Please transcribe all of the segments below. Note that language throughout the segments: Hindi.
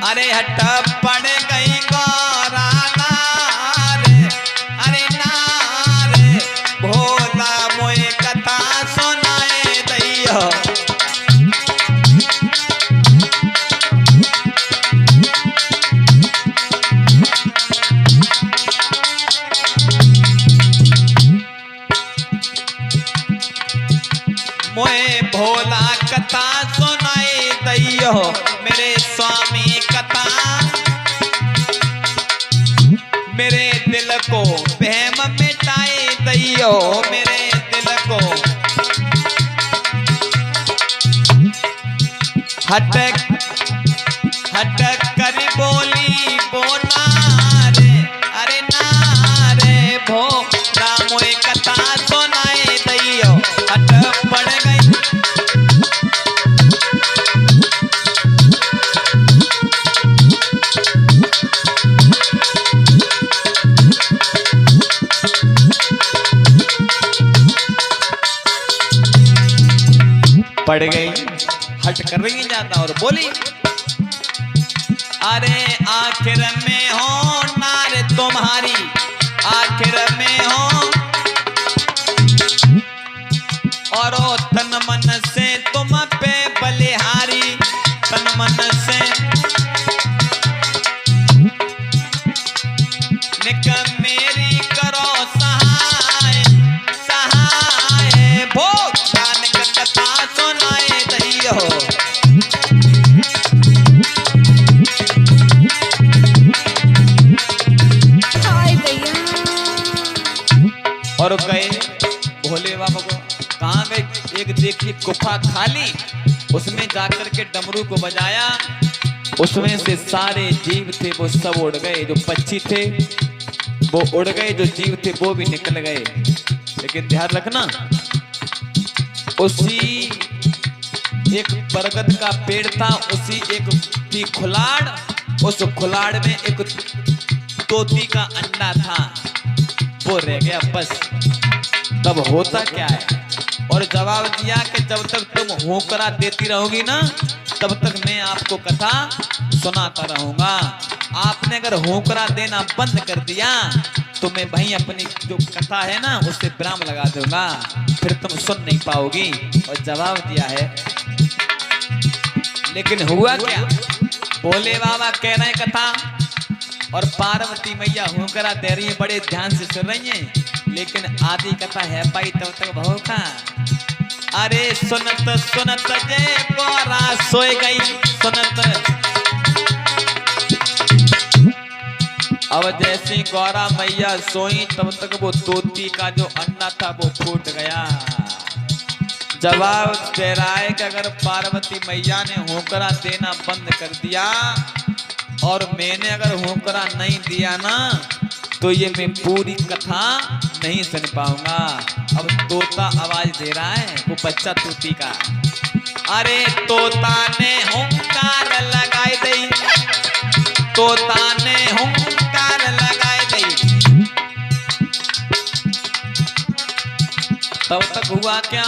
अरे हट पड़ गई गौरा नारे, अरे नारे भोला मोए कथा सुनाए दैयो। मोए भोला कथा सुनाए दैयो, मेरे स्वामी कथा मेरे दिल को वहम मिटाए दैयो, मेरे दिल को। हटक हटक कर बोली बोना रे, अरे नारे भोला मोए कथा सुनाए दैयो। हट पड़ गई पड़ गई, हट कर रही जाता और बोली, अरे आखिर में हो नार तुम्हारी, आखिर में हो और ओ तन मन से तुम पे बलिहारी, तन मन से निक मेरी करो सहाय, सहाय भोला निक कथा सुनाए दैयो। और गए भोले बाबा को, कहाँ गए? एक देखी गुफा खाली, उसमें जाकर के डमरू को बजाया, उसमें से सारे जीव थे वो सब उड़ गए, जो पक्षी थे वो उड़ गए, जो जीव थे वो भी निकल गए। लेकिन ध्यान रखना, उसी एक बरगद का पेड़ था, उसी एक थी खुलाड़, उस खुलाड़ में एक तोती का अंडा था, वो रह गया बस। तब होता क्या है? और जवाब दिया कि जब तक तुम होकरा देती रहोगी ना, तब तक मैं आपको कथा सुनाता रहूंगा। आपने अगर होकरा देना बंद कर दिया तो मैं भाई अपनी जो कथा है ना उससे विराम लगा दूंगा, फिर तुम सुन नहीं पाओगी। और जवाब दिया है। लेकिन हुआ क्या? भोले बाबा कह रहे कथा और पार्वती मैया होकरा दे रही है, बड़े ध्यान से सुन रही हैं, लेकिन आधी कथा है पाई तब तक बहु का। अरे सुनत सुनत जय गौरा सोए गई, सुनत अब जैसी गौरा मैया सोई तब तक वो तोती का जो अंडा था वो फूट गया। जवाब दे रहा है कि अगर पार्वती मैया ने होकरा देना बंद कर दिया और मैंने अगर होकरा नहीं दिया ना तो ये मैं पूरी कथा नहीं सुन पाऊंगा। अब तोता आवाज दे रहा है, वो बच्चा तोती का। अरे तोता ने हुंकार लगाई दई, तोता ने हुंकार लगाई दई। तब तक हुआ क्या?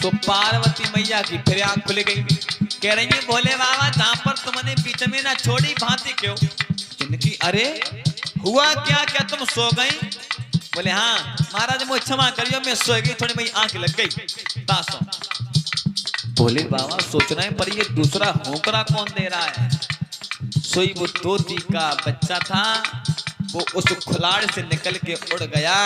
तो पार्वती मैया की फिर आंख खुल गई। कह रही है भोले बाबा जहां पर तुमने बीच में ना छोड़ी भांति क्यों? जिनकी अरे हुआ क्या? क्या तुम सो गई? बोले हाँ महाराज मुझे क्षमा करियो, मैं सो गई, थोड़ी मेरी आंख लग गई तासो। भोले बाबा सोच रहे हैं पर ये दूसरा होकरा कौन दे रहा है? सोई वो तोती का बच्चा था, वो उस खुलाड़ से निकल के उड़ गया।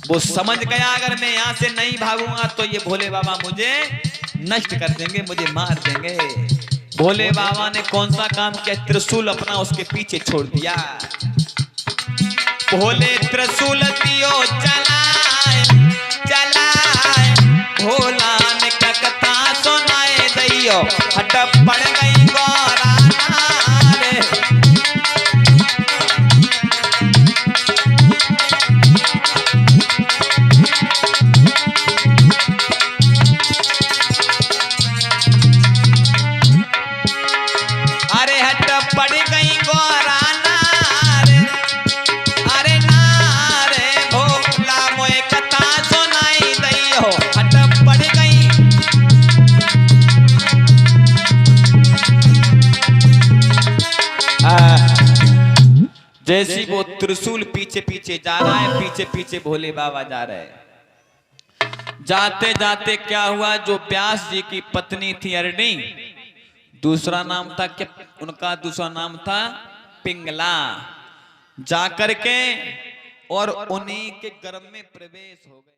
वो समझ गया अगर मैं यहाँ से नहीं भागूंगा तो ये भोले बाबा मुझे नष्ट कर देंगे, मुझे मार देंगे। भोले बाबा ने कौन सा काम किया? त्रिशूल अपना उसके पीछे छोड़ दिया। भोले त्रिशूल दियो चलाए चलाए, भोला ने कथा सुनाए दैयो। हट पड़ गई गौरा नारे, अरे हट पड़ गई गौरा नारे, अरे नारे भोला मोए कथा सुनाई दैयो। हट पड़ गई जैसी वो त्रिशूल पीछे पीछे जा रहा है, पीछे पीछे भोले बाबा जा रहे हैं। जाते जाते क्या हुआ, जो व्यास जी की पत्नी थी अरणी, दूसरा नाम था क्या उनका, दूसरा नाम था पिंगला, जाकर के और उन्हीं के गर्भ में प्रवेश हो गए।